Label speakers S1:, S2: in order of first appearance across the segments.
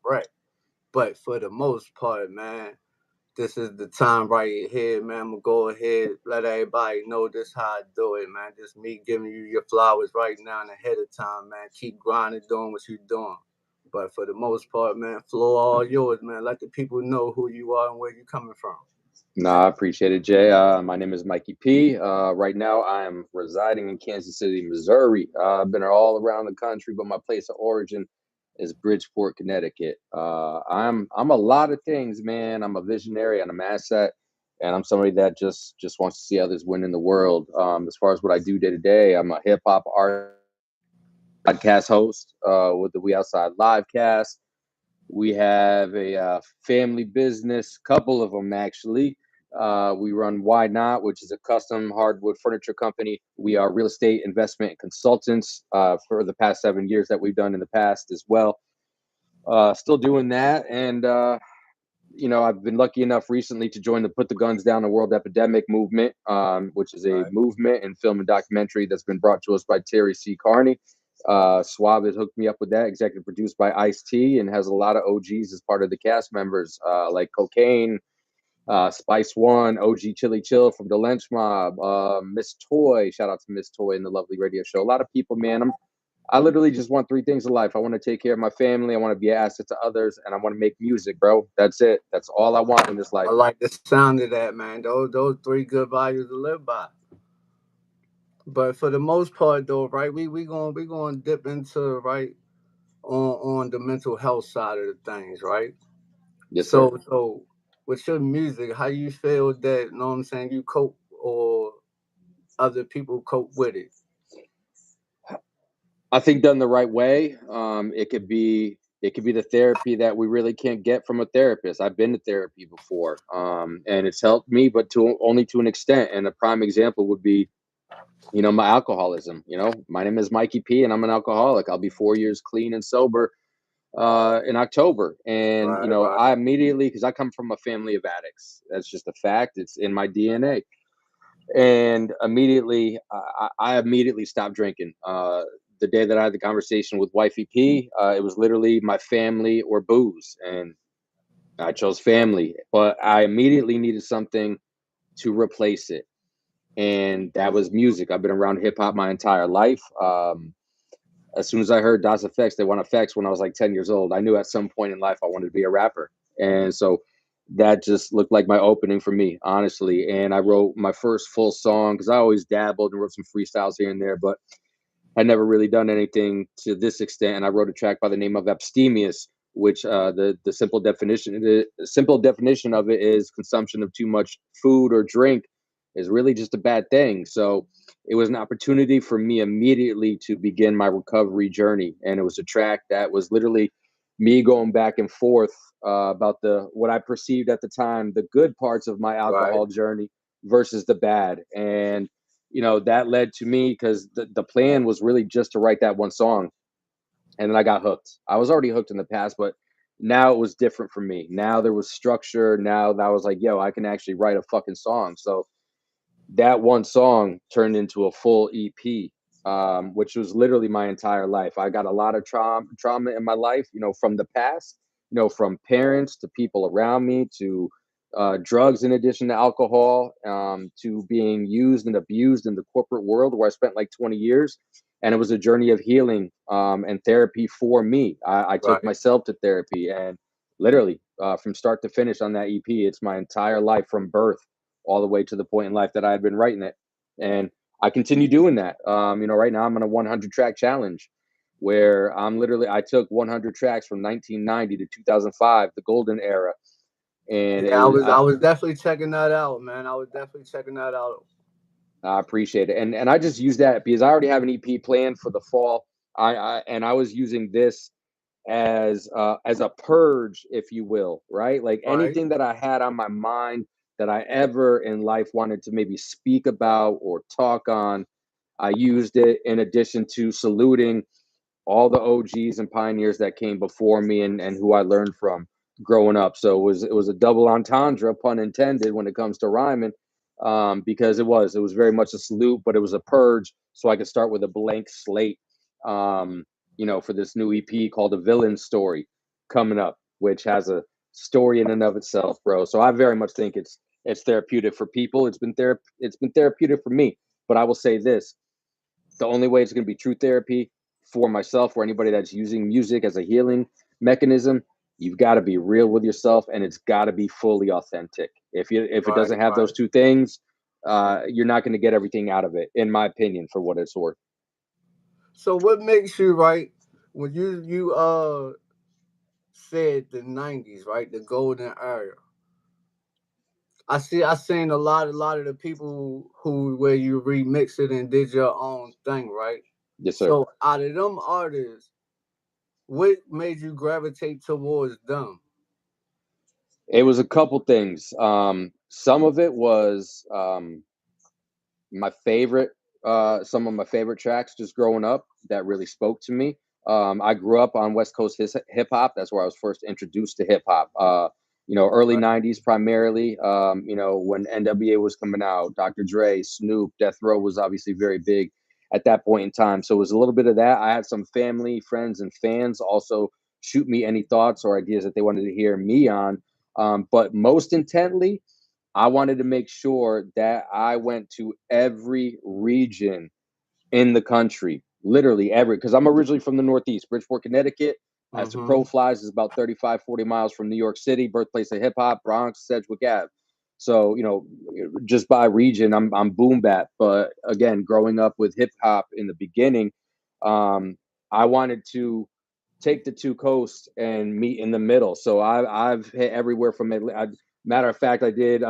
S1: correct. But for the most part, man, this is the time right here, man. I'm gonna go ahead, let everybody know this how I do it, man. Just me giving you your flowers right now and ahead of time, man. Keep grinding, doing what you're doing. But for the most part, man, floor all yours, man. Let the people know who you are and where you coming from.
S2: No, I appreciate it, Jay. My name is Mikey P. Right now, I am residing in Kansas City, Missouri. I've been all around the country, but my place of origin is Bridgeport, Connecticut. I'm a lot of things, man. I'm a visionary and I'm an asset, and I'm somebody that just wants to see others win in the world. As far as what I do day to day, I'm a hip hop artist, podcast host with the We Outside Livecast. We have a family business, couple of them actually. We run Why Not, which is a custom hardwood furniture company. We are real estate investment consultants for the past 7 years that we've done in the past as well. Still doing that. And, I've been lucky enough recently to join the Put the Guns Down the World Epidemic movement, which is a
S1: Right.
S2: movement and film and documentary that's been brought to us by Terry C. Carney. Suave has hooked me up with that, executive produced by Ice-T, and has a lot of OGs as part of the cast members, like Cocaine, Spice One, OG Chili Chill from the Lynch Mob, Miss Toy. Shout out to Miss Toy and the lovely radio show. A lot of people, man. I literally just want three things in life. I want to take care of my family. I want to be an asset to others, and I want to make music, bro. That's it. That's all I want in this life.
S1: I like the sound of that, man. Those three good values to live by. But for the most part, though, right, we going to dip into right on the mental health side of the things, right?
S2: Yes, sir.
S1: So with your music, how you feel that, you know what I'm saying, you cope or other people cope with it?
S2: I think done the right way, it could be the therapy that we really can't get from a therapist. I've been to therapy before, and it's helped me, but to only to an extent. And a prime example would be, my alcoholism. My name is Mikey P, and I'm an alcoholic. I'll be 4 years clean and sober in October. And
S1: Right, right,
S2: I immediately, because I come from a family of addicts. That's just a fact. It's in my DNA. And immediately, I immediately stopped drinking. The day that I had the conversation with wifey P, it was literally my family or booze, and I chose family. But I immediately needed something to replace it, and that was music. I've been around hip hop my entire life. As soon as I heard Das Effects, They Want Effects when I was like 10 years old, I knew at some point in life I wanted to be a rapper. And so that just looked like my opening for me, honestly. And I wrote my first full song because I always dabbled and wrote some freestyles here and there, but I never really done anything to this extent. And I wrote a track by the name of Abstemious, which the simple definition of it is consumption of too much food or drink is really just a bad thing. So it was an opportunity for me immediately to begin my recovery journey, and it was a track that was literally me going back and forth about the what I perceived at the time the good parts of my
S1: right.
S2: alcohol journey versus the bad. And that led to me because the plan was really just to write that one song, and then I got hooked. I was already hooked in the past, but now it was different for me. Now there was structure. Now that I was like, yo, I can actually write a fucking song. So that one song turned into a full EP, which was literally my entire life. I got a lot of trauma in my life, from the past, from parents to people around me to drugs, in addition to alcohol, to being used and abused in the corporate world where I spent like 20 years. And it was a journey of healing and therapy for me. I took
S1: Right.
S2: myself to therapy, and literally from start to finish on that EP, it's my entire life from birth all the way to the point in life that I had been writing it. And I continue doing that. Right now I'm on a 100 track challenge where I took 100 tracks from 1990 to 2005, the golden era. And
S1: Yeah, I was definitely checking that out, man. I was definitely checking that out.
S2: I appreciate it. And I just use that because I already have an EP planned for the fall. I was using this as a purge, if you will, right? Like
S1: Right.
S2: anything that I had on my mind that I ever in life wanted to maybe speak about or talk on, I used it in addition to saluting all the OGs and pioneers that came before me and who I learned from growing up. So it was a double entendre, pun intended, when it comes to rhyming, because it was very much a salute, but it was a purge, so I could start with a blank slate. For this new EP called A Villain Story. coming up, which has a story in and of itself, bro. So I very much think it's therapeutic for people. It's been therapeutic for me. But I will say this: the only way it's going to be true therapy for myself or anybody that's using music as a healing mechanism, you've got to be real with yourself, and it's got to be fully authentic. If it
S1: Right,
S2: doesn't have
S1: right.
S2: those two things, you're not going to get everything out of it, in my opinion, for what it's worth.
S1: So what makes you right when you said the '90s, right, the golden era? I seen a lot of the people who where you remix it and did your own thing, right?
S2: Yes, sir.
S1: So out of them artists, what made you gravitate towards them?
S2: It was a couple things. Some of it was my favorite some of my favorite tracks just growing up that really spoke to me. I grew up on West Coast hip hop. That's where I was first introduced to hip hop. Early
S1: Right,
S2: '90s primarily. When NWA was coming out, Dr. Dre, Snoop, Death Row was obviously very big at that point in time. So it was a little bit of that. I had some family, friends, and fans also shoot me any thoughts or ideas that they wanted to hear me on. But most intently, I wanted to make sure that I went to every region in the country, literally every, because I'm originally from the Northeast, Bridgeport, Connecticut. As the crow
S1: mm-hmm.
S2: flies, is about 35, 40 miles from New York City, birthplace of hip hop, Bronx, Sedgwick Ave. So, just by region, I'm boom bap. But again, growing up with hip hop in the beginning, um, I wanted to take the two coasts and meet in the middle. So I've hit everywhere from Atlanta. Matter of fact, I did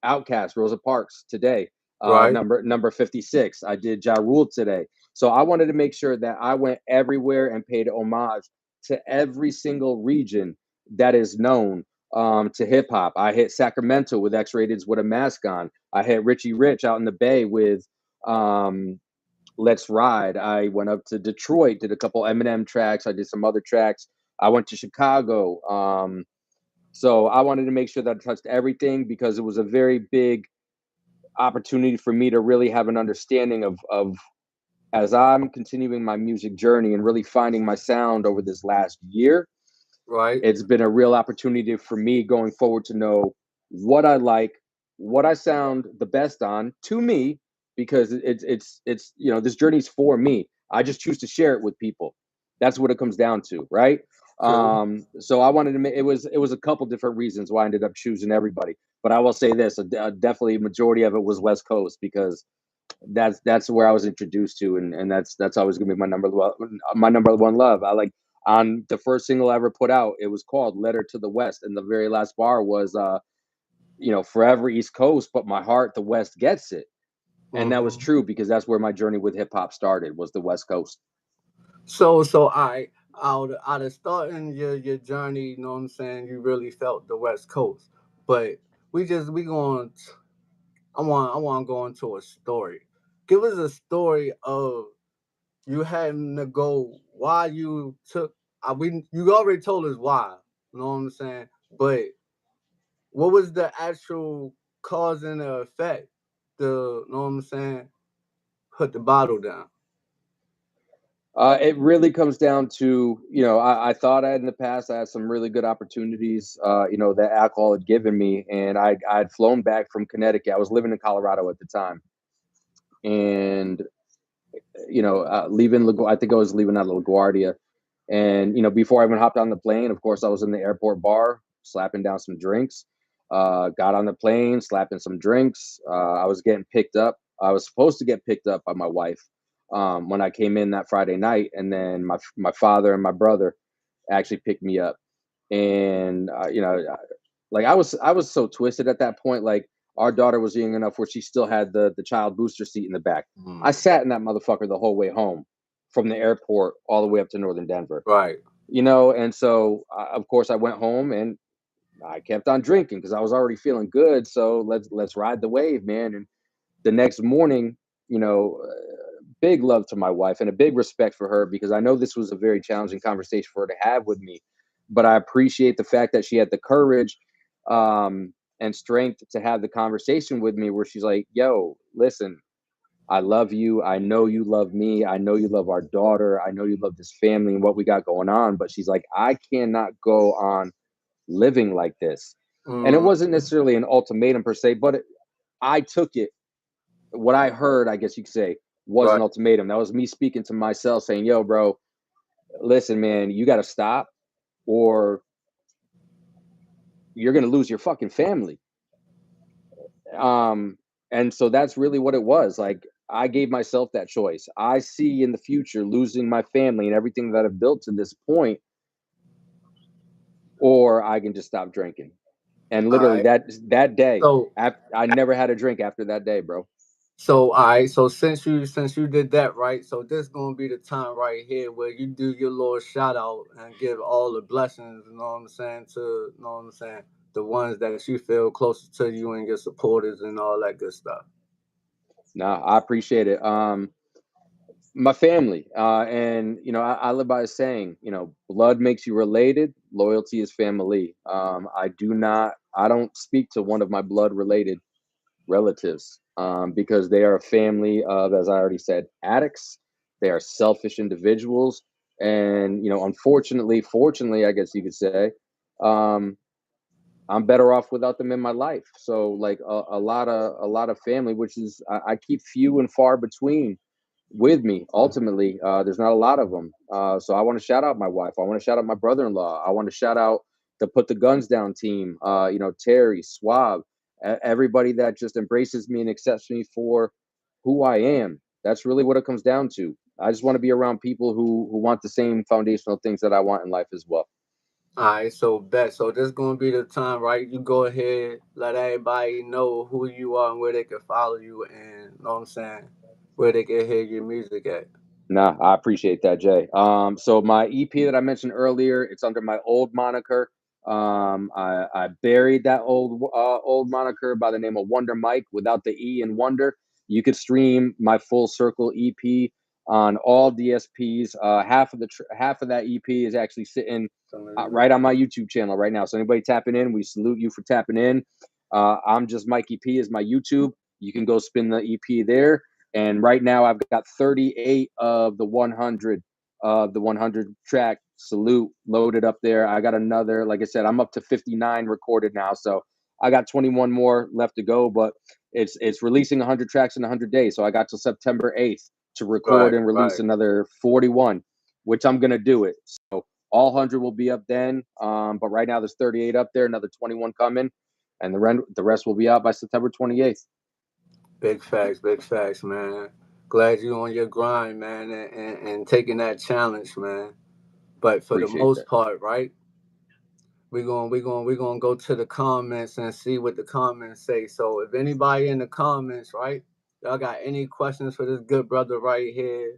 S2: Outcast, Rosa Parks today,
S1: Right,
S2: number 56. I did Ja Rule today. So I wanted to make sure that I went everywhere and paid homage to every single region that is known to hip hop. I hit Sacramento with X Rateds with a mask on. I hit Richie Rich out in the Bay with um, Let's Ride. I went up to Detroit, did a couple Eminem tracks. I did some other tracks. I went to Chicago. So I wanted to make sure that I touched everything because it was a very big opportunity for me to really have an understanding of as I'm continuing my music journey and really finding my sound over this last year.
S1: right.
S2: It's been a real opportunity for me going forward to know what I like, what I sound the best on to me, because it's this journey's for me. I just choose to share it with people. That's what it comes down to, right?
S1: True.
S2: So I wanted to make it was a couple different reasons why I ended up choosing everybody. But I will say this: definitely a majority of it was West Coast because that's where I was introduced to, and that's always gonna be my number one love. I like on the first single I ever put out, it was called Letter to the West, and the very last bar was forever East Coast, but my heart the West gets it. And that was
S1: Mm-hmm.
S2: true because that's where my journey with hip hop started, was the West Coast.
S1: So I out of starting your journey, you know what I'm saying, you really felt the West Coast. But we going I want to go into a story. Give us a story of you having to go why you took you already told us why, you know what I'm saying? But what was the actual cause and the effect? You know what I'm saying? Put the bottle down.
S2: It really comes down to, I thought I had in the past, I had some really good opportunities, that alcohol had given me. And I'd flown back from Connecticut. I was living in Colorado at the time. And, leaving, I think I was leaving out of LaGuardia. And, before I even hopped on the plane, of course, I was in the airport bar, slapping down some drinks. Got on the plane, slapping some drinks. I was getting picked up. I was supposed to get picked up by my wife when I came in that Friday night, and then my father and my brother actually picked me up. And like I was so twisted at that point. Like our daughter was young enough where she still had the child booster seat in the back. I
S1: Mm.
S2: sat in that motherfucker the whole way home from the airport all the way up to northern Denver.
S1: Right.
S2: And so of course I went home and I kept on drinking because I was already feeling good. So let's ride the wave, man. And the next morning, big love to my wife and a big respect for her because I know this was a very challenging conversation for her to have with me. But I appreciate the fact that she had the courage and strength to have the conversation with me where she's like, yo, listen, I love you. I know you love me. I know you love our daughter. I know you love this family and what we got going on. But she's like, I cannot go on living like this. And it
S1: Mm,
S2: wasn't necessarily an ultimatum per se, but I took it. What I heard, I guess you could say, was an
S1: right.
S2: ultimatum. That was me speaking to myself saying, yo, bro, listen, man, you got to stop or you're going to lose your fucking family. Um, and so that's really what it was. Like, I gave myself that choice. I see in the future losing my family and everything that I've built to this point, or I can just stop drinking. And
S1: All
S2: literally
S1: right.
S2: that day,
S1: So
S2: I never had a drink after that day, bro.
S1: all right. So since you did that, right? So this gonna be the time right here where you do your little shout out and give all the blessings. You know what I'm saying? To you know what I'm saying? The ones that you feel closest to you and your supporters and all that good stuff.
S2: No, I appreciate it. My family, and I live by a saying, blood makes you related, loyalty is family. I don't speak to one of my blood related relatives, because they are a family of, as I already said, addicts. They are selfish individuals, and unfortunately, fortunately, I guess you could say, um, I'm better off without them in my life. So, like, a lot of family, which is, I keep few and far between with me. Ultimately, there's not a lot of them. So I want to shout out my wife. I want to shout out my brother-in-law. I want to shout out the Put the Guns Down team. Terry, Swab, everybody that just embraces me and accepts me for who I am. That's really what it comes down to. I just want to be around people who want the same foundational things that I want in life as well.
S1: All right, so bet. So this gonna be the time, right? You go ahead, let everybody know who you are and where they can follow you, and know what I'm saying, where they can hear your music at.
S2: Nah, I appreciate that, Jay. So my EP that I mentioned earlier, it's under my old moniker. I buried that old moniker by the name of Wonder Mike without the E in Wonder. You could stream my Full Circle EP on all DSPs. Half of that EP is actually sitting right on my YouTube channel right now. So anybody tapping in, we salute you for tapping in. I'm just Mikey P is my YouTube. You can go spin the EP there. And right now, I've got 38 of the 100 track Salute loaded up there. I got another, like I said, I'm up to 59 recorded now, so I got 21 more left to go. But it's releasing 100 tracks in 100 days, so I got till September 8th to record
S1: Right,
S2: and release
S1: right.
S2: another 41, which I'm gonna do it. So all 100 will be up then. But right now there's 38 up there, another 21 coming, and the rest will be out by September 28th.
S1: Big facts, man. Glad you on your grind, man, and taking that challenge, man. But for the
S2: Appreciate
S1: most
S2: that.
S1: part, right? We gonna go to the comments and see what the comments say. So if anybody in the comments, right, y'all got any questions for this good brother right here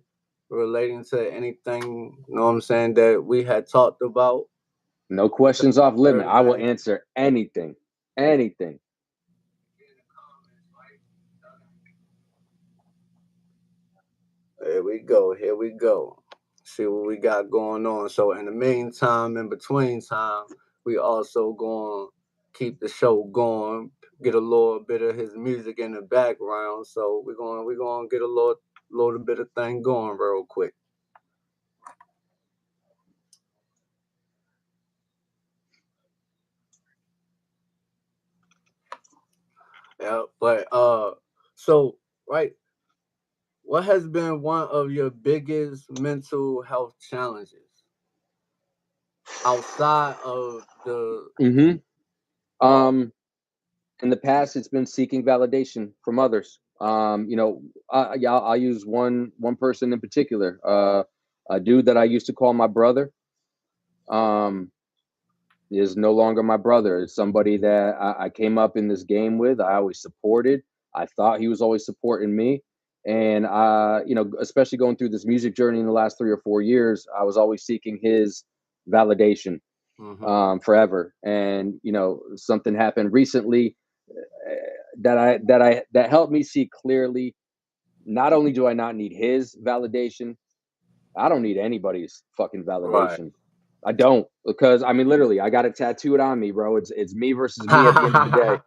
S1: relating to anything, you know what I'm saying, that we had talked about,
S2: No questions off limit.
S1: heard,
S2: I will
S1: man.
S2: answer anything. Anything.
S1: Here we go. Here we go. See what we got going on. So in the meantime, in between time, we also going to keep the show going. Get a little bit of his music in the background. So we're going to get a little bit of thing going real quick. Yeah, but so right, what has been one of your biggest mental health challenges outside of the
S2: Mm-hmm.
S1: uh
S2: In the past, it's been seeking validation from others. Yeah, I'll use one person in particular. A dude that I used to call my brother. Um, is no longer my brother. It's somebody that I came up in this game with. I always supported. I thought he was always supporting me. And especially going through this music journey in the last 3 or 4 years, I was always seeking his validation,
S1: mhm,
S2: forever. And something happened recently, that helped me see clearly. Not only do I not need his validation, I don't need anybody's fucking
S1: right.
S2: validation. I don't, because I mean, literally, I got it tattooed on me, bro. It's me versus me at the end of the day.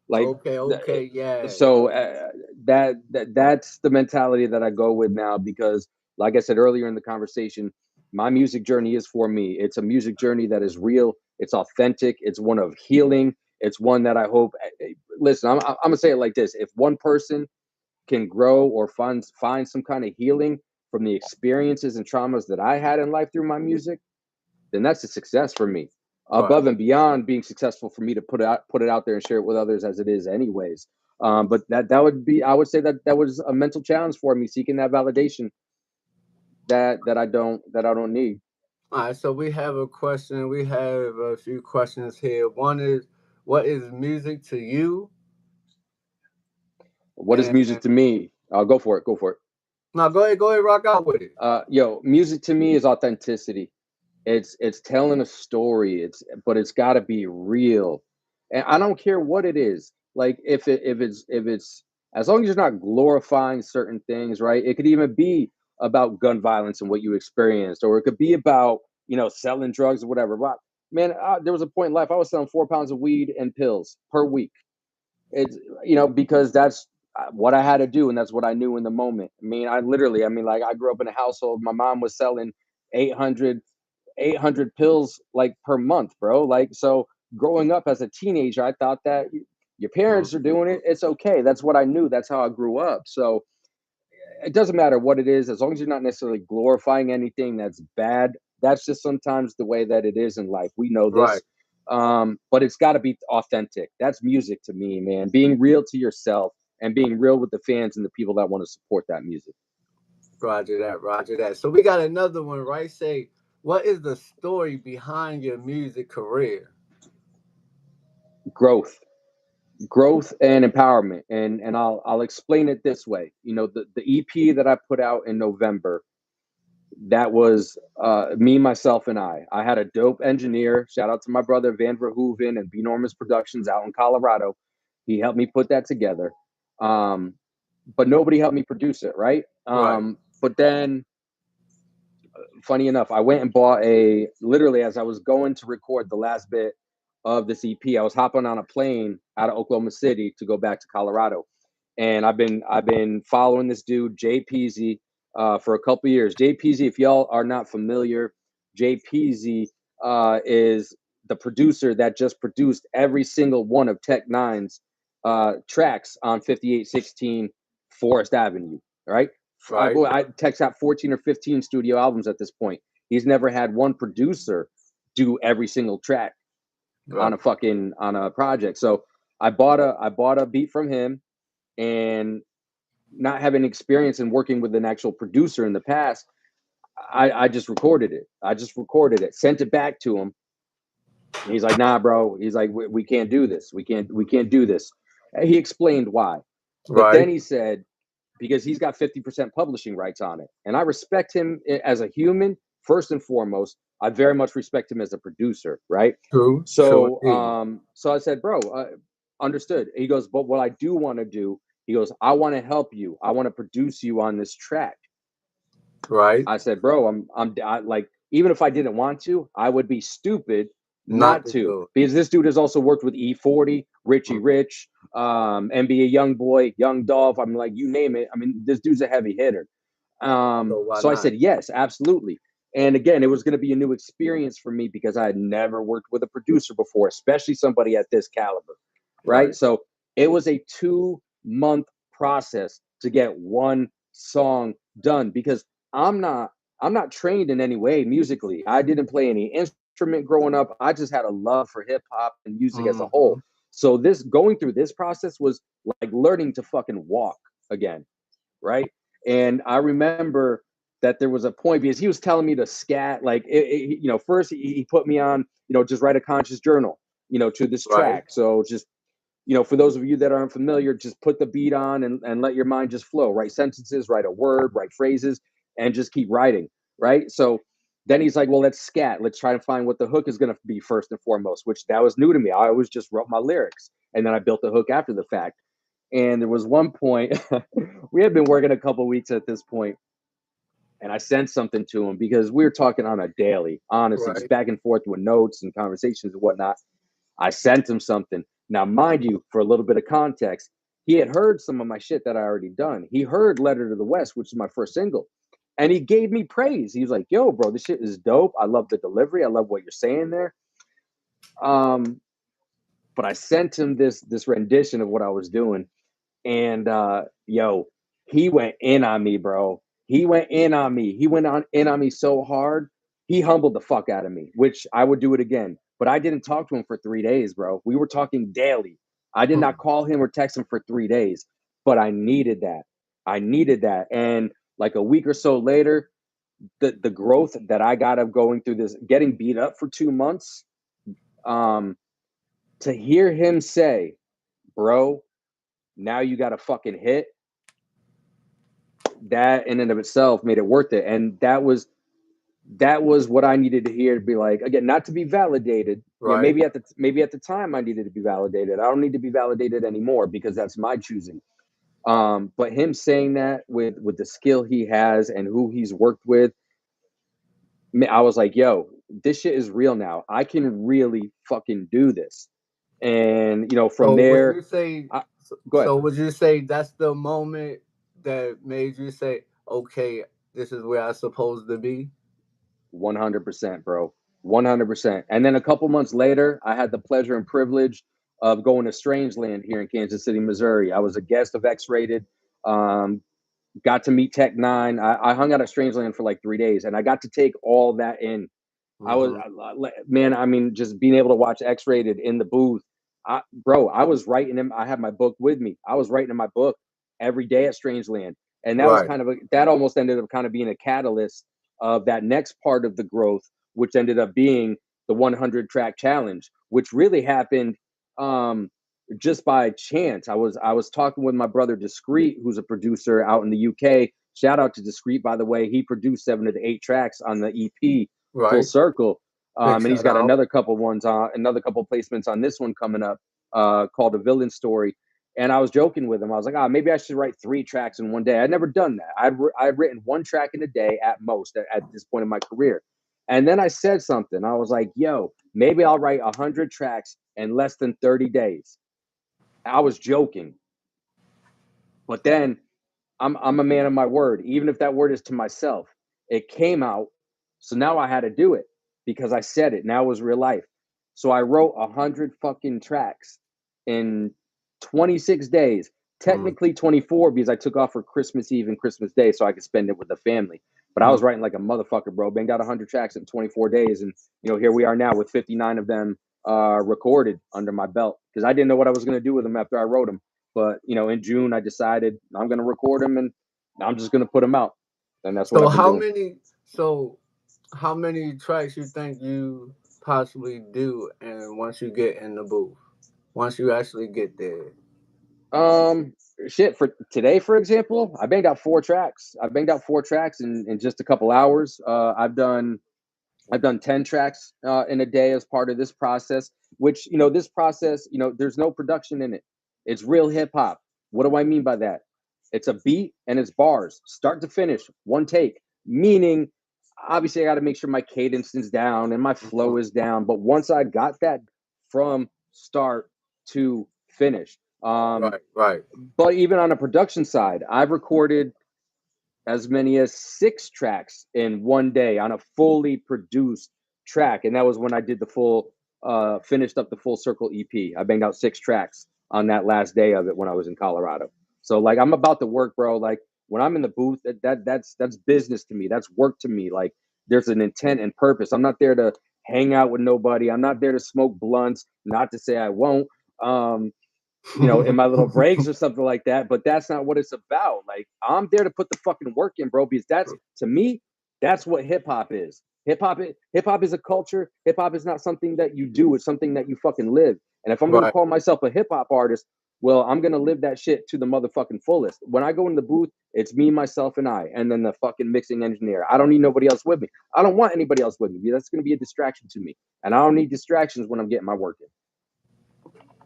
S2: Like,
S1: Okay, okay, yeah,
S2: so,
S1: yeah.
S2: that's the mentality that I go with now, because like I said earlier in the conversation, my music journey is for me. It's a music journey that is real, it's authentic, it's one of healing, it's one that I hope, listen, I'm gonna say it like this: if one person can grow or find some kind of healing from the experiences and traumas that I had in life through my music, then that's a success for me.
S1: Right.
S2: Above and beyond being successful for me to put it out there and share it with others as it is, anyways. But that would be, I would say that was a mental challenge for me, seeking that validation that I don't need.
S1: All right, so we have a question. We have a few questions here. One is, what is music to you?
S2: What is
S1: And
S2: music to me? Go for it. Go for it.
S1: now go ahead, rock out with it.
S2: Yo, music to me is authenticity. It's telling a story. But it's got to be real, and I don't care what it is. Like if it's as long as you're not glorifying certain things, right? It could even be about gun violence and what you experienced, or it could be about selling drugs or whatever. But man, there was a point in life I was selling 4 pounds of weed and pills per week. It's because that's what I had to do, and that's what I knew in the moment. Like I grew up in a household. My mom was selling 800 800 pills like per month, bro. Like, so growing up as a teenager, I thought that your parents are doing it, it's okay. That's what I knew. That's how I grew up. So it doesn't matter what it is, as long as you're not necessarily glorifying anything that's bad. That's just sometimes the way that it is in life. We know
S1: Right.
S2: this. But it's got to be authentic. That's music to me, man. Being real to yourself and being real with the fans and the people that want to support that music.
S1: Roger that, roger that. So we got another one, right? Say, what is the story behind your music career?
S2: Growth. Growth and empowerment, and I'll explain it this way. The EP that I put out in November, that was me, myself, and I had a dope engineer. Shout out to my brother Van Verhoeven and B Norman's Productions out in Colorado. He helped me put that together, but nobody helped me produce it, right?
S1: Right.
S2: But then, funny enough, I went and bought literally as I was going to record the last bit of this EP, I was hopping on a plane out of Oklahoma City to go back to Colorado. And I've been following this dude, Jay Peasy, for a couple years. Jay Peasy, if y'all are not familiar, Jay Peasy is the producer that just produced every single one of Tech Nine's tracks on 5816 Forest Avenue. Right?
S1: Right.
S2: Tech's got 14 or 15 studio albums at this point. He's never had one producer do every single track
S1: Right.
S2: on a project. So I bought a beat from him, and not having experience in working with an actual producer in the past, I just recorded it. Sent it back to him. And he's like, "Nah, bro." He's like, "We can't do this. We can't do this." He explained why, but
S1: Right.
S2: then he said, because he's got 50% publishing rights on it, and I respect him as a human first and foremost. I very much respect him as a producer, right?
S1: True. True indeed.
S2: So I said, "Bro, understood." He goes, "But what I do want to do," he goes, "I want to help you. I want to produce you on this track."
S1: Right.
S2: I said, "Bro, like, even if I didn't want to, I would be stupid
S1: Not
S2: not
S1: to
S2: to,
S1: do
S2: because this dude has also worked with E40,
S1: it.
S2: Richie Rich, NBA Young Boy, Young Dolph. I'm like, you name it. I mean, this dude's a heavy hitter.
S1: So why
S2: So I
S1: not?
S2: said, yes, absolutely. And again, it was going to be a new experience for me because I had never worked with a producer before, especially somebody at this caliber. Right.
S1: Right.
S2: So it was a 2-month process to get one song done, because I'm not I'm not trained in any way musically. I didn't play any instrument growing up. I just had a love for hip hop and music as a whole.
S1: Hmm.
S2: So this going through this process was like learning to fucking walk again, right? And I remember that there was a point, because he was telling me to scat, like first he put me on, just write a conscious journal, to this
S1: Right.
S2: track. So just, for those of you that aren't familiar, just put the beat on and let your mind just flow. Write sentences, write a word, write phrases, and just keep writing. Right. So then he's like, well, let's scat. Let's try to find what the hook is going to be first and foremost, which that was new to me. I always just wrote my lyrics, and then I built the hook after the fact. And there was one point, we had been working a couple weeks at this point, and I sent something to him because we were talking on a daily, honestly, just
S1: Right.
S2: back and forth with notes and conversations and whatnot. I sent him something. Now, mind you, for a little bit of context, he had heard some of my shit that I already done. He heard Letter to the West, which is my first single. And he gave me praise. He was like, yo, bro, this shit is dope. I love the delivery. I love what you're saying there. But I sent him this rendition of what I was doing. And yo, he went in on me, bro. He went in on me. He went in on me so hard. He humbled the fuck out of me, which I would do it again. But I didn't talk to him for 3 days, bro. We were talking daily. I did not call him or text him for 3 days, but I needed that. I needed that. And like a week or so later, the growth that I got of going through this, getting beat up for 2 months, to hear him say, bro, now you got a fucking hit, that in and of itself made it worth it. And that was what I needed to hear, to be like, again, not to be validated.
S1: Right.
S2: You know, maybe at the time I needed to be validated. I don't need to be validated anymore because that's my choosing. But him saying that with the skill he has and who he's worked with, I was like, yo, this shit is real now. I can really fucking do this. And, you know, from there,
S1: would you say,
S2: go ahead.
S1: So would you say that's the moment that made you say, okay, this is where I'm supposed to be?
S2: 100%, bro. 100%. And then a couple months later, I had the pleasure and privilege of going to Strangeland here in Kansas City, Missouri. I was a guest of X-Rated. Got to meet Tech Nine. I hung out at Strangeland for like 3 days, and I got to take all that in. Man, I mean, just being able to watch X-Rated in the booth. Bro, I was writing him. I had my book with me. I was writing in my book every day at Strangeland. And that was kind of that almost ended up kind of being a catalyst of that next part of the growth, which ended up being the 100 track challenge, which really happened just by chance. I was talking with my brother Discreet, who's a producer out in the UK. Shout out to Discreet, by the way. He produced 7 of the 8 tracks on the EP, Full Circle. And he's got another couple placements on this one coming up, called A Villain Story. And I was joking with him. I was like, maybe I should write 3 tracks in one day. I'd never done that. I'd written 1 track in a day at most at this point in my career. And then I said something. I was like, yo, maybe I'll write 100 tracks in less than 30 days. I was joking. But then I'm a man of my word, even if that word is to myself. It came out. So now I had to do it because I said it. Now it was real life. So I wrote 100 fucking tracks in 26 days, technically 24 because I took off for Christmas Eve and Christmas Day so I could spend it with the family. But I was writing like a motherfucker, bro. Banged out 100 tracks in 24 days. And, you know, here we are now with 59 of them recorded under my belt because I didn't know what I was going to do with them after I wrote them. But, you know, in June, I decided I'm going to record them and I'm just going to put them out. And that's what I've been doing.
S1: How many tracks you think you possibly do, and once you get in the booth, once you actually get there?
S2: Shit, for today, for example, I banged out 4 tracks. I banged out 4 tracks in just a couple hours. I've done 10 tracks in a day as part of this process, which, you know, this process, you know, there's no production in it. It's real hip hop. What do I mean by that? It's a beat and it's bars, start to finish, one take, meaning obviously I got to make sure my cadence is down and my flow is down. But once I got that from start to finish,
S1: right.
S2: But even on a production side, I've recorded as many as 6 tracks in one day on a fully produced track. And that was when I did the full, finished up the Full Circle EP. I banged out 6 tracks on that last day of it when I was in Colorado. So like, I'm about to work, bro. Like when I'm in the booth, that's business to me. That's work to me. Like there's an intent and purpose. I'm not there to hang out with nobody. I'm not there to smoke blunts. Not to say I won't. You know, in my little breaks or something like that, but that's not what it's about. Like I'm there to put the fucking work in, bro, because that's, to me, that's what hip hop is. Hip hop is a culture. Hip hop is not something that you do, it's something that you fucking live. And if I'm going to call myself a hip hop artist, well, I'm going to live that shit to the motherfucking fullest. When I go in the booth, it's me, myself, and I, and then the fucking mixing engineer. I don't need nobody else with me. I don't want anybody else with me. That's going to be a distraction to me. And I don't need distractions when I'm getting my work in.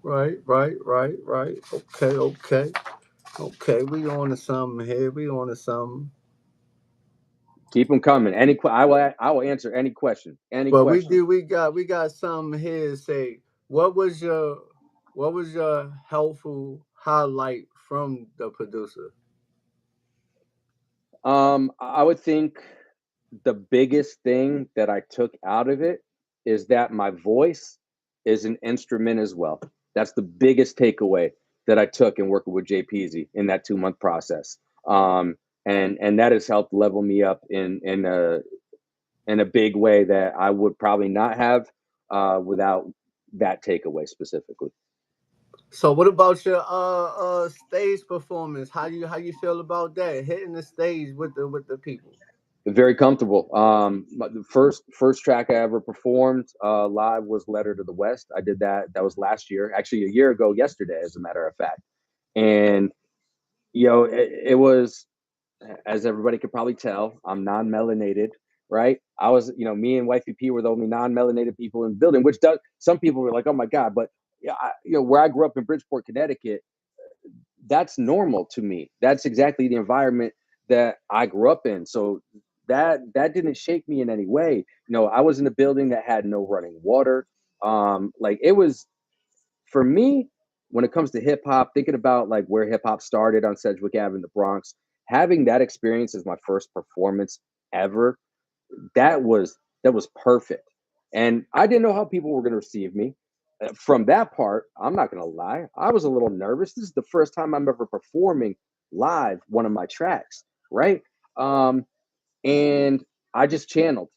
S1: Right. Okay. We on to something here.
S2: Keep them coming. I will answer any question.
S1: Question. We got something here to say. What was your helpful highlight from the producer?
S2: I would think the biggest thing that I took out of it is that my voice is an instrument as well. That's the biggest takeaway that I took in working with Jay Peasy in that 2 month process. And that has helped level me up in a big way that I would probably not have without that takeaway specifically.
S1: So what about your stage performance? How you feel about that? Hitting the stage with the people.
S2: Very comfortable. The first track I ever performed live was "Letter to the West." I did that. That was last year, actually a year ago yesterday, as a matter of fact. And it was, as everybody could probably tell, I'm non-melanated, right? I was, me and Wifey P were the only non-melanated people in the building, which does some people were like, "Oh my god!" But yeah, where I grew up in Bridgeport, Connecticut, that's normal to me. That's exactly the environment that I grew up in. So that didn't shake me in any way. I was in a building that had no running water. Like it was for me when it comes to hip hop, thinking about like where hip hop started on Sedgwick Ave in the Bronx, having that experience as my first performance ever, that was perfect. And I didn't know how people were going to receive me. From that part, I'm not going to lie, I was a little nervous. This is the first time I'm ever performing live one of my tracks, right? Um, and I just channeled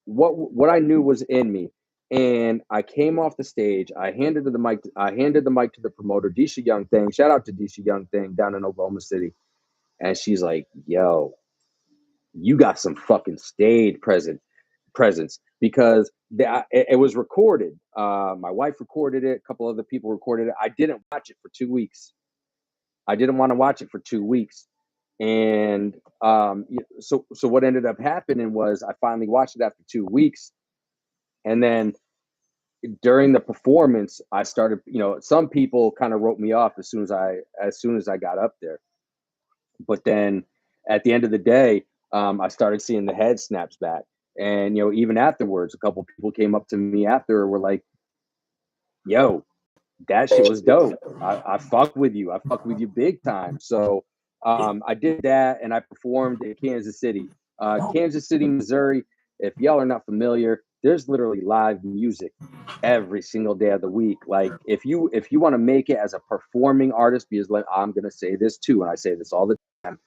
S2: what I knew was in me. And I came off the stage. I handed the mic to the promoter, Disha Young Thing. Shout out to Disha Young Thing down in Oklahoma City. And she's like, "Yo, you got some fucking stage presence," because it was recorded. My wife recorded it. A couple other people recorded it. I didn't watch it for 2 weeks. I didn't want to watch it for 2 weeks. And so what ended up happening was I finally watched it after 2 weeks. And then during the performance, I started, some people kind of wrote me off as soon as I got up there. But then at the end of the day, I started seeing the head snaps back. And even afterwards, a couple people came up to me after and were like, "Yo, that shit was dope. I fuck with you. I fuck with you big time." So I did that, and I performed in Kansas City, Kansas City, Missouri. If y'all are not familiar, there's literally live music every single day of the week. Like if you want to make it as a performing artist, because like, I'm gonna say this too, and I say this all the time.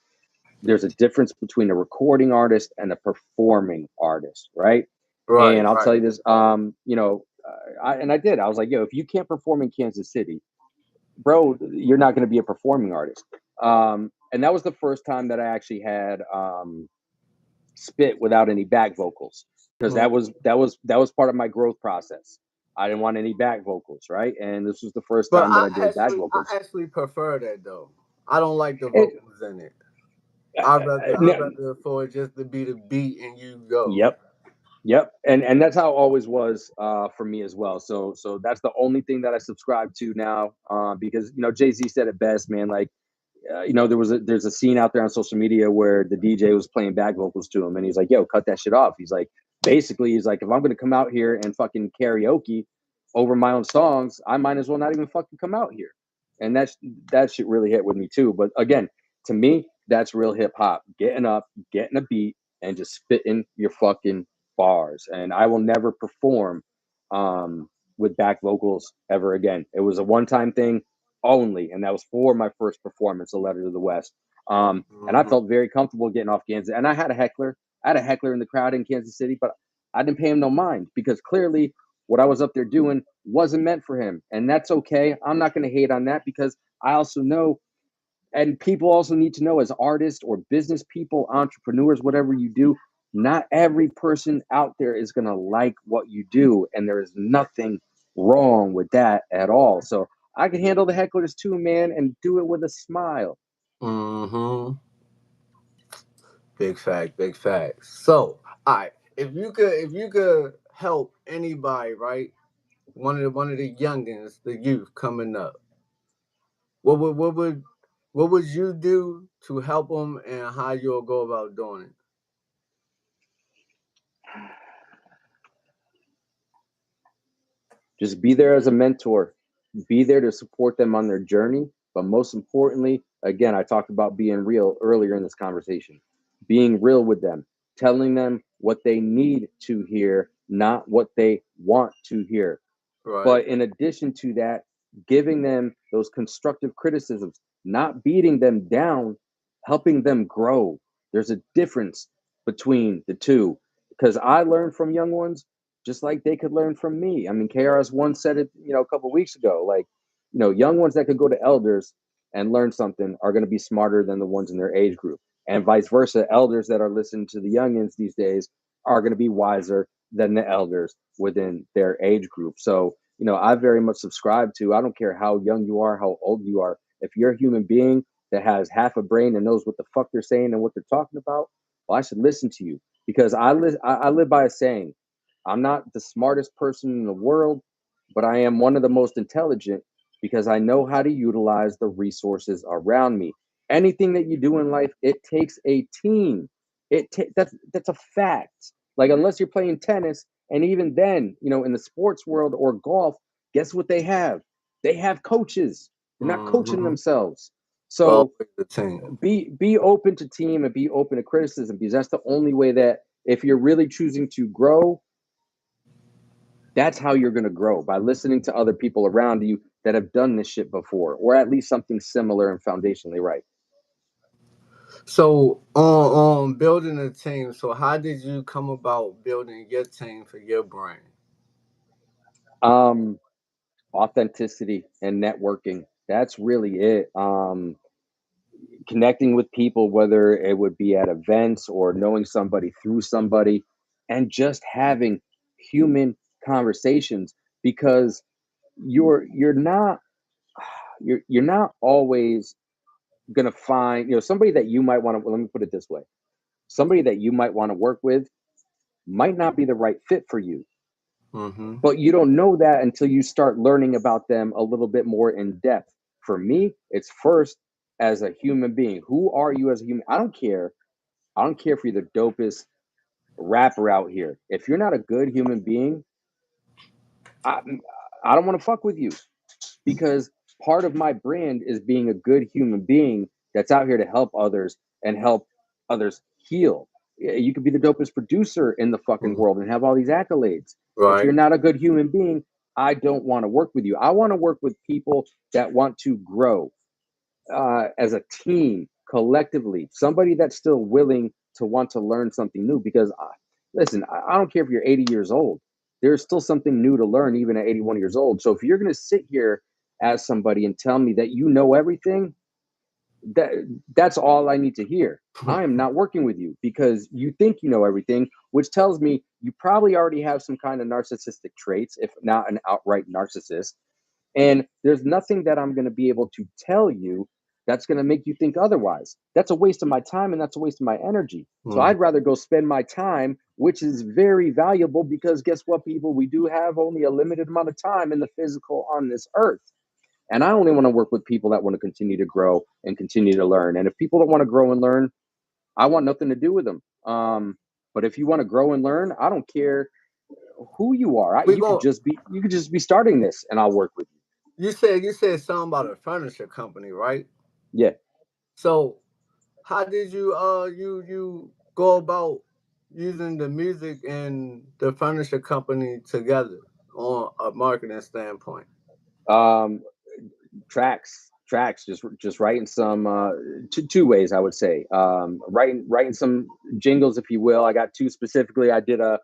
S2: There's a difference between a recording artist and a performing artist, right?
S1: Right,
S2: And I'll
S1: right.
S2: tell you this, I did. I was like, "Yo, if you can't perform in Kansas City, bro, you're not going to be a performing artist." And that was the first time that I actually had spit without any back vocals, because
S1: Mhm.
S2: that was part of my growth process. I didn't want any back vocals, right? And this was the first
S1: But
S2: time that I did back vocals.
S1: I actually prefer that though. I don't like the
S2: And,
S1: vocals in it.
S2: uh,
S1: I'd
S2: uh,
S1: rather for it just to be the beat and you go.
S2: yep, Yep, and that's how it always was for me as well. So that's the only thing that I subscribe to now, because Jay-Z said it best, man. Like there's a scene out there on social media where the DJ was playing back vocals to him, and he's like, "Yo, cut that shit off." He's like, basically, he's like, "If I'm gonna come out here and fucking karaoke over my own songs, I might as well not even fucking come out here." And that shit really hit with me too. But again, to me, that's real hip hop. Getting up, getting a beat, and just spitting your fucking bars. And I will never perform with back vocals ever again. It was a one-time thing only, and that was for my first performance, "A Letter to the West." And I
S1: Mhm.
S2: felt very comfortable getting off Kansas. And I had a heckler. I had a heckler in the crowd in Kansas City, but I didn't pay him no mind, because clearly what I was up there doing wasn't meant for him. And that's okay. I'm not going to hate on that, because I also know, and people also need to know, as artists or business people, entrepreneurs, whatever you do, not every person out there is going to like what you do. And there is nothing wrong with that at all. So I can handle the hecklers too, man, and do it with a smile.
S1: Mhm. Big fact, big fact. So, all right, if you could help anybody, right? One of the youngins, the youth coming up, what would what would what would you do to help them, and how you'll go about doing it?
S2: Just be there as a mentor. be there to support them on their journey. But most importantly, again, I talked about being real earlier in this conversation, being real with them, telling them what they need to hear, not what they want to hear.
S1: Right.
S2: But in addition to that, giving them those constructive criticisms, not beating them down, helping them grow. There's a difference between the two because I learned from young ones just like they could learn from me. I mean, KRS One said it, a couple of weeks ago. Like, young ones that could go to elders and learn something are going to be smarter than the ones in their age group, and vice versa. Elders that are listening to the youngins these days are going to be wiser than the elders within their age group. So, I very much subscribe to, I don't care how young you are, how old you are. If you're a human being that has half a brain and knows what the fuck they're saying and what they're talking about, well, I should listen to you because I live by a saying. I'm not the smartest person in the world, but I am one of the most intelligent because I know how to utilize the resources around me. Anything that you do in life, it takes a team. That's a fact. Like unless you're playing tennis, and even then, in the sports world or golf, guess what they have? They have coaches. They're not coaching
S1: Mm-hmm.
S2: themselves.
S1: It's
S2: So
S1: always the team.
S2: be open to team and be open to criticism because that's the only way that if you're really choosing to grow, that's how you're going to grow by listening to other people around you that have done this shit before or at least something similar and foundationally right.
S1: So on building a team, so how did you come about building your team for your brand?
S2: um Authenticity and networking, that's really it. Connecting with people, whether it would be at events or knowing somebody through somebody, and just having human conversations because you're not you're not always gonna find somebody that you might want to, let me put it this way, somebody that you might want to work with might not be the right fit for you,
S1: Mm-hmm.
S2: but you don't know that until you start learning about them a little bit more in depth. For me, it's first as a human being. Who are you as a human? I don't care if you're the dopest rapper out here. If you're not a good human being, I, I don't want to fuck with you because part of my brand is being a good human being that's out here to help others and help others heal. You could be the dopest producer in the fucking
S1: Mm-hmm.
S2: world and have all these accolades. If you're
S1: Right.
S2: not a good human being, I don't want to work with you. I want to work with people that want to grow as a team, collectively, somebody that's still willing to want to learn something new. Because, listen, I don't care if you're 80 years old, there's still something new to learn, even at 81 years old. So if you're going to sit here as somebody and tell me that you know everything, that that's all I need to hear. I am not working with you because you think you know everything, which tells me you probably already have some kind of narcissistic traits, if not an outright narcissist. And there's nothing that I'm going to be able to tell you that's going to make you think otherwise. That's a waste of my time and that's a waste of my energy. So
S1: Mm-hmm.
S2: I'd rather go spend my time, which is very valuable because guess what, people? We do have only a limited amount of time in the physical on this earth. And I only want to work with people that want to continue to grow and continue to learn. And if people don't want to grow and learn, I want nothing to do with them. But if you want to grow and learn, I don't care who you are.
S1: We go.
S2: You could just be starting this, and I'll work with you.
S1: You said something about a furniture company, right?
S2: Yeah.
S1: So how did you go about using the music and the furniture company together on a marketing standpoint?
S2: Um, tracks, just writing some two ways I would say. Writing some jingles, if you will. I got two specifically. I did a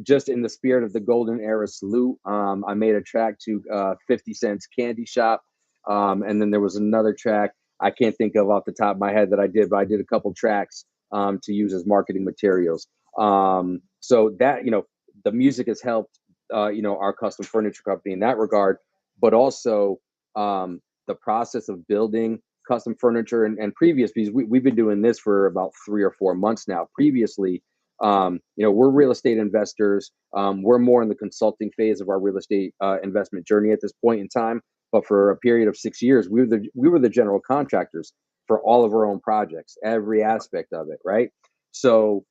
S2: just in the spirit of the golden era salute. I made a track to 50 Cent's Candy Shop, and then there was another track I can't think of off the top of my head that I did, but I did a couple tracks to use as marketing materials. So that the music has helped our custom furniture company in that regard, but also um, the process of building custom furniture and previous, because we've been doing this for about 3 or 4 months now. Previously, we're real estate investors. We're more in the consulting phase of our real estate investment journey at this point in time. But for a period of 6 years, we were the general contractors for all of our own projects, every aspect of it, right? So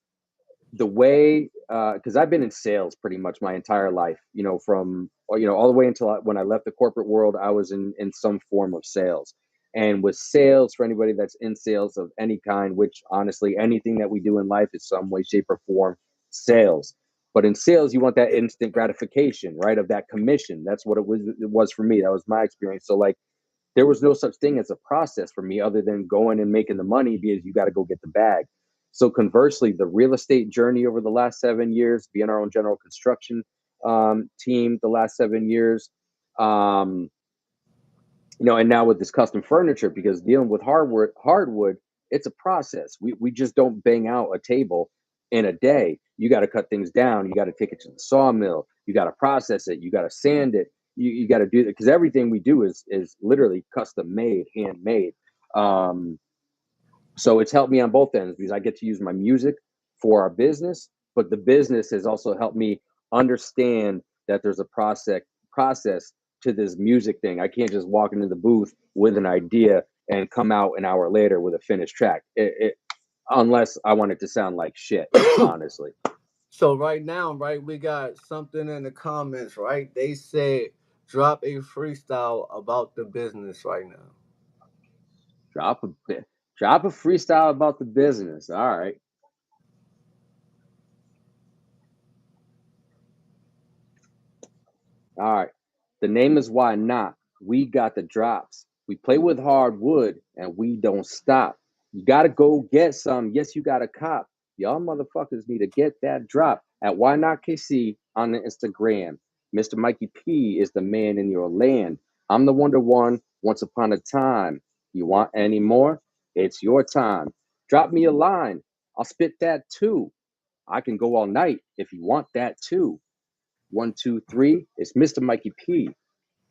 S2: the way, because I've been in sales pretty much my entire life, from all the way until when I left the corporate world, I was in some form of sales. And with sales, for anybody that's in sales of any kind, which honestly anything that we do in life is some way, shape, or form sales. But in sales, you want that instant gratification, right? Of that commission. That's what it was for me. That was my experience. So like there was no such thing as a process for me other than going and making the money because you got to go get the bag. So conversely, the real estate journey over the last 7 years, being our own general construction team the last 7 years, um, and now with this custom furniture, because dealing with hardwood, it's a process. We just don't bang out a table in a day. You got to cut things down. You got to take it to the sawmill. You got to process it. You got to sand it. You got to do it because everything we do is literally custom made, handmade. Um, so it's helped me on both ends because I get to use my music for our business, but the business has also helped me understand that there's a process to this music thing. I can't just walk into the booth with an idea and come out an hour later with a finished track. Unless I want it to sound like shit, honestly.
S1: So right now, right, we got something in the comments, right? They said drop a freestyle about the business right now.
S2: Drop a bit. Drop a freestyle about the business. All right. All right. The name is Why Not. We got the drops. We play with hard wood and we don't stop. You got to go get some. Yes, you got a cop. Y'all motherfuckers need to get that drop at Why Not KC on the Instagram. Mr. Mikey P is the man in your land. I'm the Wonder One once upon a time. You want any more? It's your time. Drop me a line. I'll spit that too. I can go all night if you want that too. 1, 2, 3. It's Mr. Mikey P.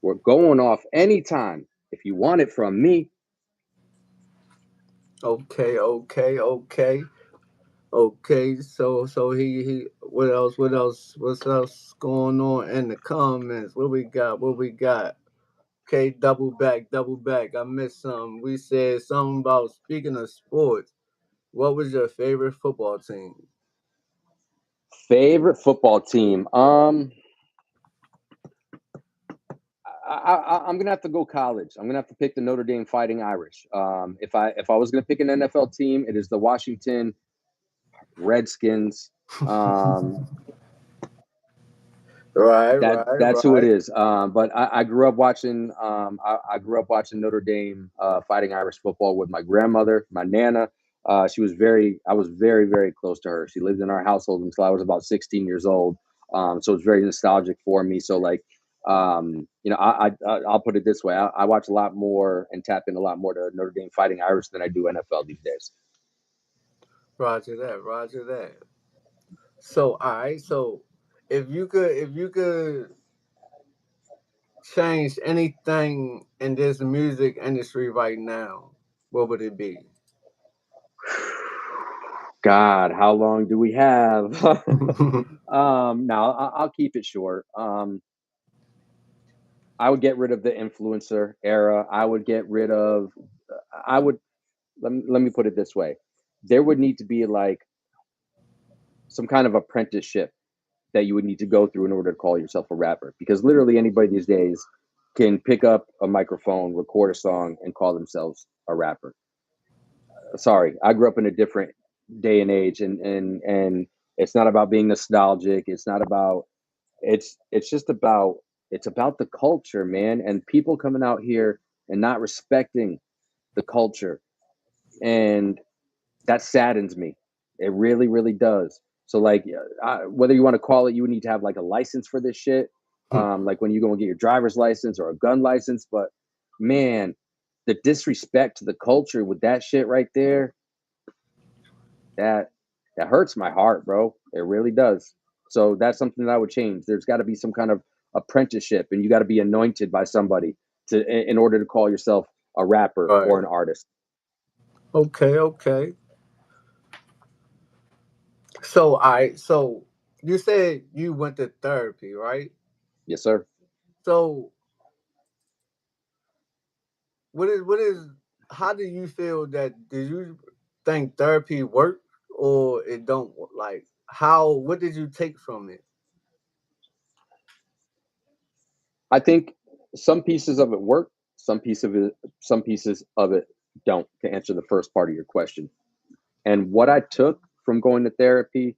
S2: We're going off anytime if you want it from me.
S1: Okay. So he what's else going on in the comments? What we got? Okay, double back. I missed something. We said something about speaking of sports. What was your favorite football team?
S2: Favorite football team. I'm gonna have to go college. I'm gonna have to pick the Notre Dame Fighting Irish. If I was gonna pick an NFL team, it is the Washington Redskins. Um,
S1: Right,
S2: that
S1: right,
S2: that's who it
S1: right.
S2: is. But I grew up watching. I grew up watching Notre Dame Fighting Irish football with my grandmother, my nana. She was very. I was very very close to her. She lived in our household until I was about 16 years old. So it's very nostalgic for me. So like, I'll put it this way: I watch a lot more and tap in a lot more to Notre Dame Fighting Irish than I do NFL these days.
S1: Roger that. So, all right. So, if you could change anything in this music industry right now, what would it be?
S2: God, how long do we have? Now I'll keep it short. I would get rid of the influencer era. I would get rid of. I would let me put it this way: there would need to be like some kind of apprenticeship that you would need to go through in order to call yourself a rapper. Because literally anybody these days can pick up a microphone, record a song, and call themselves a rapper. Sorry, I grew up in a different day and age, and it's not about being nostalgic. It's not about. It's just about. It's about the culture, man, and people coming out here and not respecting the culture, and that saddens me. It really, really does. So, like, whether you want to call it, you would need to have like a license for this shit. Like when you go and get your driver's license or a gun license. But man, the disrespect to the culture with that shit right there, that that hurts my heart, bro. It really does. So that's something that I would change. There's got to be some kind of apprenticeship, and you got to be anointed by somebody in order to call yourself a rapper or
S1: Right.
S2: an artist.
S1: Okay. So, all right. So, you said you went to therapy, right?
S2: Yes, sir.
S1: So, what is? How do you feel that? Do you think therapy work or it don't? Like, what did you take from it?
S2: I think some pieces of it work, some pieces of it don't, to answer the first part of your question. And what I took from going to therapy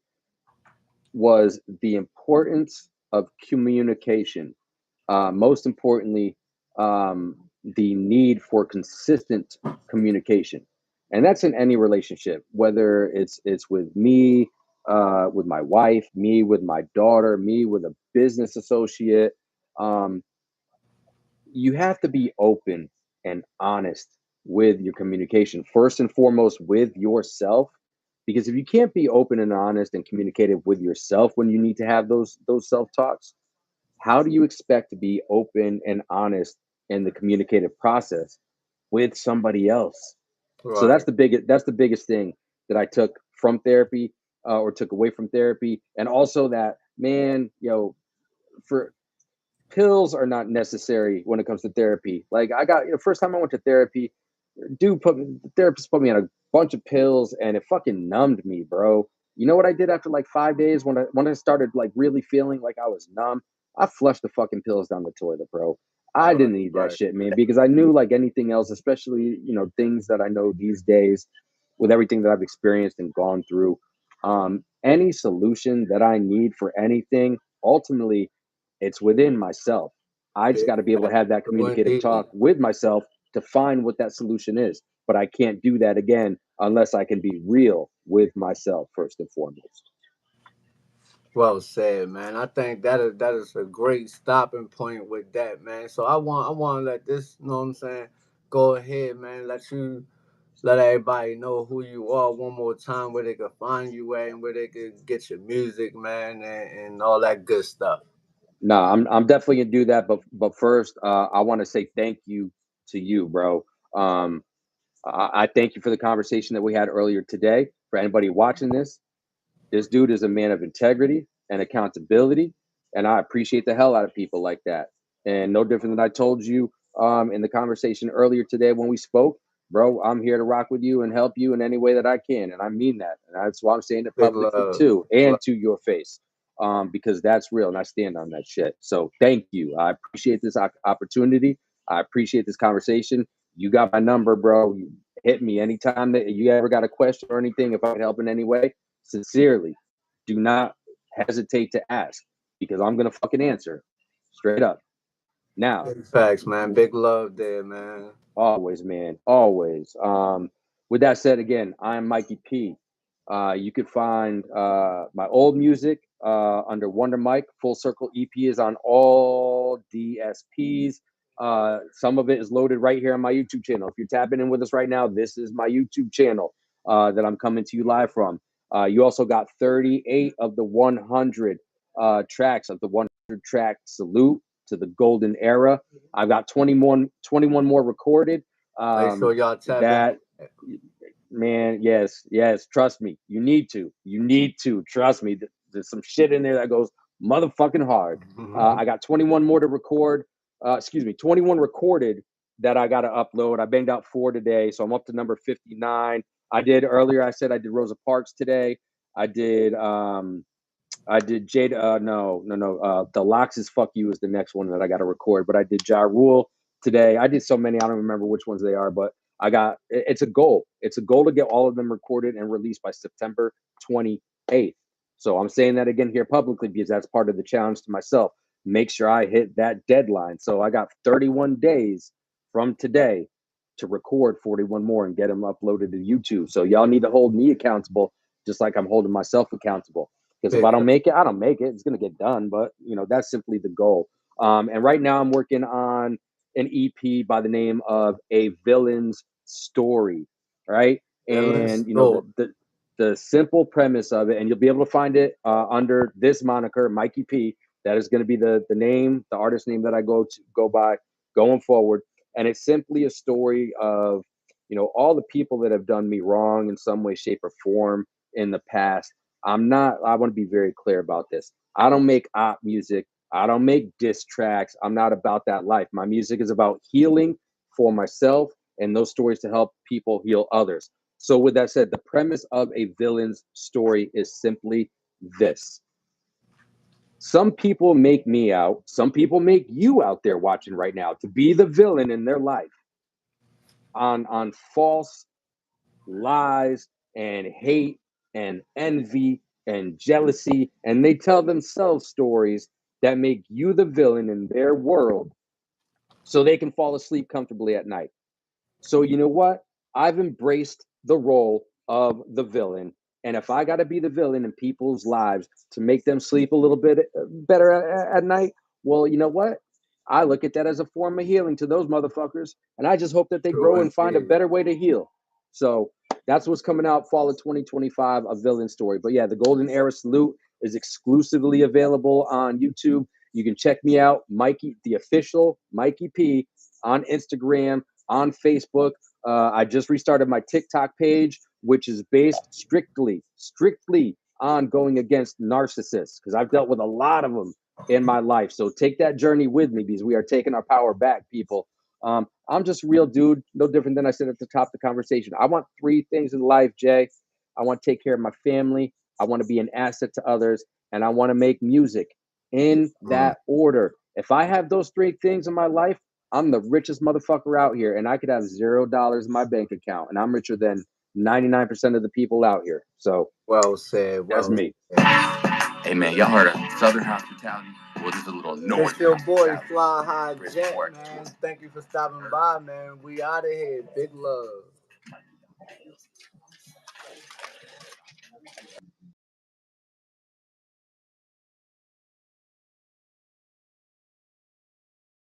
S2: was the importance of communication. Most importantly, the need for consistent communication, and that's in any relationship, whether it's with me, with my wife, me with my daughter, me with a business associate. Um, you have to be open and honest with your communication, first and foremost with yourself, because if you can't be open and honest and communicative with yourself when you need to have those self talks, how do you expect to be open and honest in the communicative process with somebody else? So
S1: Right.
S2: that's the biggest thing that I took from therapy, or took away from therapy. And also that, man, for pills are not necessary when it comes to therapy. Like, I got, first time I went to therapy, the therapist put me on a bunch of pills and it fucking numbed me, bro. You know what I did after like 5 days when I started like really feeling like I was numb? I flushed the fucking pills down the toilet, bro. I
S1: Right.
S2: didn't need that
S1: Right.
S2: shit, man, because I knew, like anything else, especially, things that I know these days with everything that I've experienced and gone through. Any solution that I need for anything, ultimately, it's within myself. I just
S1: Big
S2: got to be able to have that
S1: facts.
S2: communicative talk
S1: Indeed.
S2: with myself to find what that solution is. But I can't do that again unless I can be real with myself first and foremost.
S1: Well said, man. I think that is a great stopping point with that, man. So I want to let this, you know what I'm saying, go ahead, man. Let everybody know who you are one more time, where they can find you at, and where they can get your music, man, and all that good stuff.
S2: No, I'm definitely gonna do that. But first, I want to say thank you to you, bro. Um, I thank you for the conversation that we had earlier today. For anybody watching this dude is a man of integrity and accountability, and I appreciate the hell out of people like that. And no different than I told you in the conversation earlier today when we spoke, bro. I'm here to rock with you and help you in any way that I can, and I mean that. And that's why I'm saying it
S1: Big
S2: publicly
S1: love.
S2: too, and to your face, because that's real, and I stand on that shit. So thank you. I appreciate this opportunity. I appreciate this conversation. You got my number, bro. You hit me anytime that you ever got a question or anything. If I can help in any way, sincerely, do not hesitate to ask, because I'm gonna fucking answer straight up. Now,
S1: Big facts, man. Big love there, man.
S2: always, man, always. With that said, again, I'm Mikey P. You could find my old music under Wonder Mike. Full Circle EP is on all DSPs. Some of it is loaded right here on my YouTube channel. If you're tapping in with us right now, this is my YouTube channel that I'm coming to you live from. You also got 38 of the 100 tracks of the 100 track salute to the golden era. I've got 21 more recorded.
S1: Make sure y'all tap in.
S2: That, man, yes, trust me. You need to trust me. There's some shit in there that goes motherfucking hard. I got 21 more to record. 21 recorded that I got to upload. I banged out 4 today, so I'm up to number 59. I did earlier. I said I did Rosa Parks today. I did Jade. No. The Locks is Fuck You is the next one that I got to record. But I did Ja Rule today. I did so many. I don't remember which ones they are, but it's a goal. It's a goal to get all of them recorded and released by September 28th. So I'm saying that again here publicly because that's part of the challenge to myself. Make sure I hit that deadline. So I got 31 days from today to record 41 more and get them uploaded to YouTube. So y'all need to hold me accountable, just like I'm holding myself accountable. Because if
S1: Big
S2: I don't
S1: facts.
S2: make it, I don't make it. It's going to get done. But, that's simply the goal. And right now I'm working on an EP by the name of A Villain's Story. Right.
S1: Feeling
S2: And,
S1: store.
S2: the simple premise of it, and you'll be able to find it under this moniker, Mikey P. That is going to be the name, the artist name that I go by going forward. And it's simply a story of, all the people that have done me wrong in some way, shape, or form in the past. I want to be very clear about this. I don't make op music. I don't make diss tracks. I'm not about that life. My music is about healing for myself and those stories to help people heal others. So with that said, the premise of A Villain's Story is simply this. Some people make me out, some people make you out there watching right now to be the villain in their life on false lies and hate and envy and jealousy, and they tell themselves stories that make you the villain in their world so they can fall asleep comfortably at night. So you know what? I've embraced the role of the villain. And if I got to be the villain in people's lives to make them sleep a little bit better at night, well, you know what? I look at that as a form of healing to those motherfuckers. And I just hope that they grow and find a better way to heal. So that's what's coming out fall of 2025, a villain story. But yeah, the Golden Era Salute is exclusively available on YouTube. You can check me out, Mikey, the official Mikey P, on Instagram, on Facebook. I just restarted my TikTok page, which is based strictly on going against narcissists, because I've dealt with a lot of them in my life. So take that journey with me, because we are taking our power back, people. I'm just a real dude, no different than I said at the top of the conversation. I want 3 things in life, Jay. I want to take care of my family. I want to be an asset to others, and I want to make music in that order. If I have those 3 things in my life, I'm the richest motherfucker out here, and I could have $0 in my bank account, and I'm richer than 99% of the people out here. So,
S1: well said.
S2: That's me.
S3: Hey man, y'all heard of Southern Hospitality? Well, just a little North.
S1: It's your boy Fly High Jet, man. Thank you for stopping by, man. We out of here. Big love.